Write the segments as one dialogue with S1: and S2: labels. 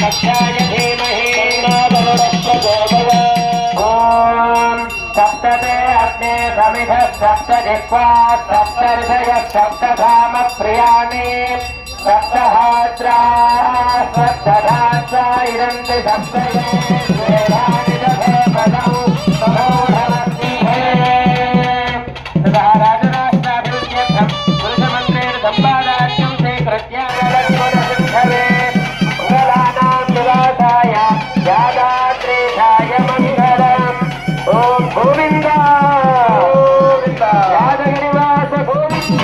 S1: कक्षाय धीमहि ॐ सप्तमे अग्ने समिधः सप्त जिह्वा सप्त ऋषयः सप्त धाम प्रियाणि सप्तहात्रा सप्तधात्रा इदन्ति सप्तये वेदानि दधे पदौ समूढमग्निः तदा राजराष्ट्राभिरुच्यर्थं पुरुषमन्त्रेण सम्पादाख्यं स्वीकृत्य लक्ष्मणसिंहवे मंगलानां निवासाय यादाद्रेशाय मङ्गलम् ॐ गोविन्द यादगिरिवास गोविन्द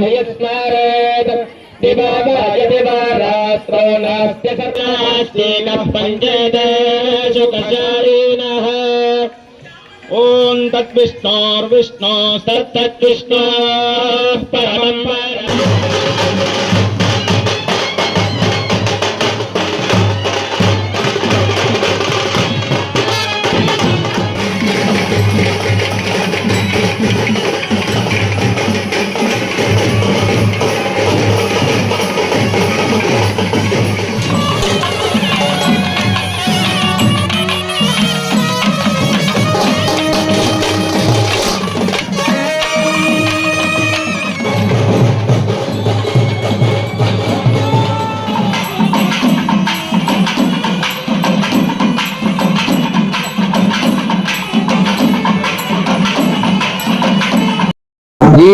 S1: भयस्मारेत् दिवाय दिवारात्रो नास्त्य सर्वास्तेकः पञ्चेतेषु कचारिणः ॐ तद्विष्णोर्विष्णोस्तत्तद्विष्णोः परमं परम्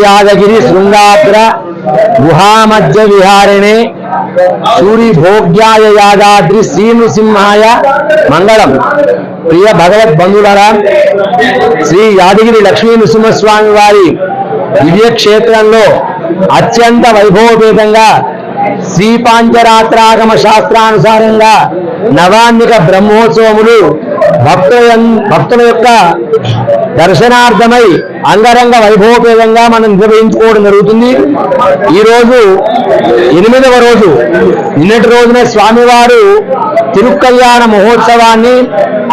S2: यादगिरी शृंगाग्र गुहामध्य विहारिणे सूरी भोग्याय यादाद्रि श्री नृसिंहाय मंगलम। प्रिय भगवत बंधुलारा श्री यादगिरी लक्ष्मी नृसिंहस्वामी वारी दिव्य क्षेत्రంలో అత్యంత వైభవపేతంగా శ్రీపాంచరాత్రాగమ శాస్త్రానుసారంగా నవాన్నిక బ్రహ్మోత్సవములు భక్తుల యొక్క దర్శనార్థమై అంగరంగ వైభవపేతంగా మనం నిర్వహించుకోవడం జరుగుతుంది. ఈ రోజు 8వ రోజు, నిన్నటి రోజున స్వామివారు తిరుకల్యాణ మహోత్సవాన్ని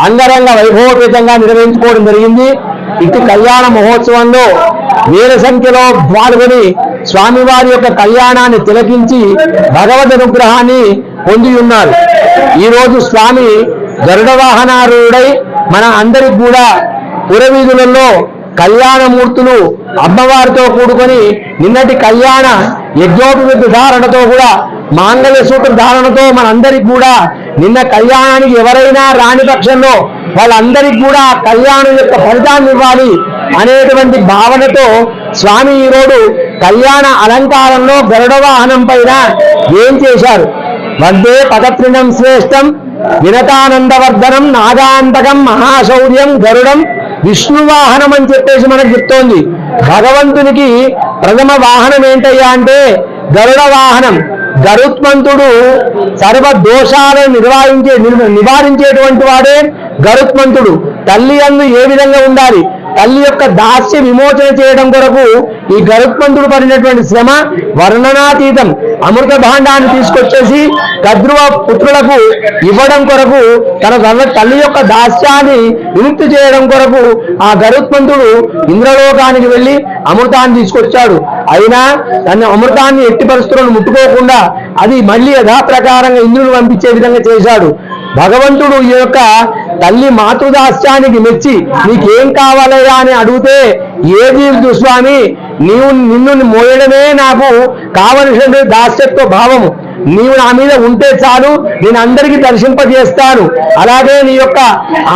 S2: అంగరంగ వైభవపేతంగా నిర్వహించుకోవడం జరిగింది. ఇటు కళ్యాణ మహోత్సవంలో వేల సంఖ్యలో పాల్గొని స్వామివారి యొక్క కళ్యాణాన్ని తిలకించి భగవద్ అనుగ్రహాన్ని పొంది ఉన్నారు. ఈ రోజు స్వామి గరుడ వాహనారూఢై మన అందరికి కూడా పురవీధులలో కళ్యాణమూర్తులు అమ్మవారితో కూడుకొని నిన్నటి కళ్యాణ యజ్ఞోపవిధి ధారణతో కూడా మాంగళ్య సూత్ర ధారణతో మనందరికి కూడా నిన్న కళ్యాణానికి ఎవరైనా రాని పక్షంలో వాళ్ళందరికీ కూడా కళ్యాణం యొక్క ఫలితాన్ని ఇవ్వాలి అనేటువంటి భావనతో స్వామి ఈరోజు కళ్యాణ అలంకారంలో గరుడ వాహనం పైన ఏం చేశారు? వందే పదత్రిణం శ్రేష్టం వినతానందవర్ధనం నాగాంతకం మహాశౌర్యం గరుడం విష్ణువాహనం అని చెప్పేసి మనకు చెప్తోంది. భగవంతునికి ప్రథమ వాహనం ఏంటయ్యా అంటే గరుడ వాహనం. గరుత్మంతుడు సర్వ దోషాలను నివారించేటువంటి వాడే గరుత్మంతుడు. తల్లి యందు ఏ విధంగా ఉండాలి, తల్లి యొక్క దాస్య విమోచన చేయడం కొరకు ఈ గరుత్మంతుడు పడినటువంటి శ్రమ వర్ణనాతీతం. అమృత భాండాన్ని తీసుకొచ్చేసి కద్రువ పుత్రులకు ఇవ్వడం కొరకు తన తల్లి యొక్క దాస్యాన్ని విముక్తి చేయడం కొరకు ఆ గరుత్మంతుడు ఇంద్రలోకానికి వెళ్లి అమృతాన్ని తీసుకొచ్చాడు. అయినా తన అమృతాన్ని ఎట్టి పరిస్థితులను ముట్టుకోకుండా అది మళ్ళీ యథాప్రకారంగా ఇంద్రుడు పంపించే విధంగా చేశాడు. భగవంతుడు ఈ యొక్క తల్లి మాతృదాస్యానికి మెచ్చి నీకేం కావాలయ్యా అని అడిగితే ఏది స్వామి నిన్ను మోయడమే నాకు కావలసిన దాస్యత్వ భావము, నీవు నా మీద ఉంటే చాలు, నేను అందరికీ దర్శింపజేస్తాను. అలాగే నీ యొక్క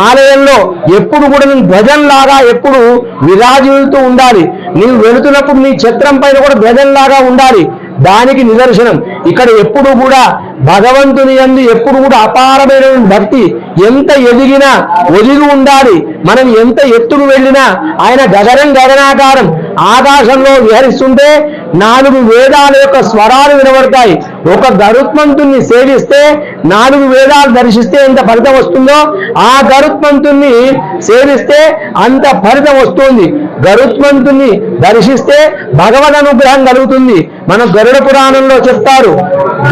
S2: ఆలయంలో ఎప్పుడు కూడా నేను ధ్వజంలాగా ఎప్పుడు విరాజిల్లుతూ ఉండాలి, నీవు వెళుతున్నప్పుడు నీ ఛత్రం పైన కూడా ధ్వజంలాగా ఉండాలి. దానికి నిదర్శనం ఇక్కడ ఎప్పుడు కూడా భగవంతుని యందు ఎప్పుడు కూడా అపారమైన భక్తి. ఎంత ఎదిగినా ఒదిగి ఉండాలి. మనం ఎంత ఎత్తుకు వెళ్ళినా ఆయన గగనాకారం ఆకాశంలో విహరిస్తుంటే 4 వేదాల యొక్క స్వరాలు వినబడతాయి. ఒక గరుత్మంతుణ్ణి సేవిస్తే 4 వేదాలు దర్శిస్తే ఎంత ఫలితం వస్తుందో ఆ గరుత్మంతుణ్ణి సేవిస్తే అంత ఫలితం వస్తుంది. గరుత్మంతుణ్ణి దర్శిస్తే భగవద్ అనుగ్రహం కలుగుతుంది. మన గరుడ పురాణంలో చెప్తారు,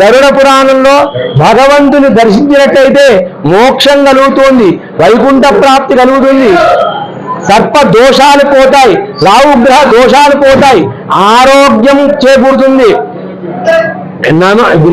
S2: గరుడ పురాణంలో భగవంతుని దర్శించినట్టయితే మోక్షం కలుగుతుంది, వైకుంఠ ప్రాప్తి కలుగుతుంది, సర్ప దోషాలు పోతాయి, రావుగ్రహ దోషాలు పోతాయి, ఆరోగ్యం చేకూరుతుంది.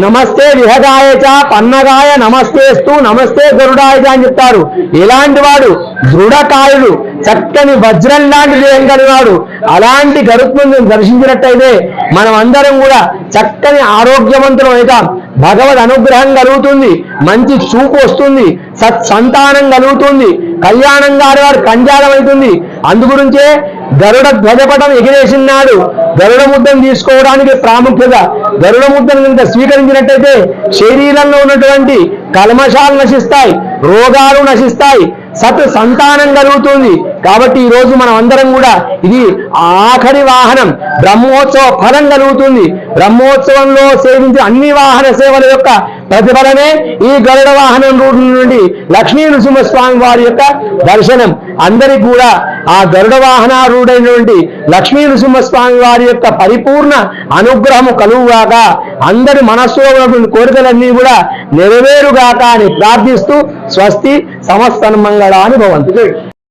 S2: నమస్తే విహగాయ చ పన్నగాయ నమస్తేస్తు నమస్తే గరుడాయ అని చెప్తారు. ఇలాంటి వాడు దృఢకాయుడు, చక్కని వజ్రం లాంటి దేహం కలిగినాడు. అలాంటి గరుత్మంతుని దర్శించినట్టయితే మనం అందరం కూడా చక్కని ఆరోగ్యవంతులం అవుతాం, భగవద్ అనుగ్రహం కలుగుతుంది, మంచి చూపు వస్తుంది, సత్సంతానం కలుగుతుంది, కళ్యాణం గారి వారు కంజాలం అవుతుంది. అందుగురించే గరుడ ధ్వజపటం ఎగిరేసినాడు. గరుడ ముద్దను తీసుకోవడానికి ప్రాముఖ్యత. గరుడ ముద్దను కనుక స్వీకరించినట్టయితే శరీరంలో ఉన్నటువంటి కల్మషాలు నశిస్తాయి, రోగాలు నశిస్తాయి, సత్ సంతానం కలుగుతుంది. కాబట్టి ఈ రోజు మనం అందరం కూడా ఇది ఆఖరి వాహనం, బ్రహ్మోత్సవ ఫలం కలుగుతుంది. బ్రహ్మోత్సవంలో సేవించిన అన్ని వాహన సేవల యొక్క ప్రతిఫలమే ఈ గరుడ వాహనం రూఢ నుండి లక్ష్మీ నృసింహస్వామి వారి యొక్క దర్శనం. అందరికీ కూడా ఆ గరుడ వాహనారూఢైనటువంటి లక్ష్మీ నృసింహస్వామి వారి యొక్క పరిపూర్ణ అనుగ్రహము కలుగుగాక, అందరి మనస్సులో ఉన్నటువంటి కోరికలన్నీ కూడా నెరవేరుగాక అని ప్రార్థిస్తూ స్వస్తి సమస్తన్మంగళాని భవంతు.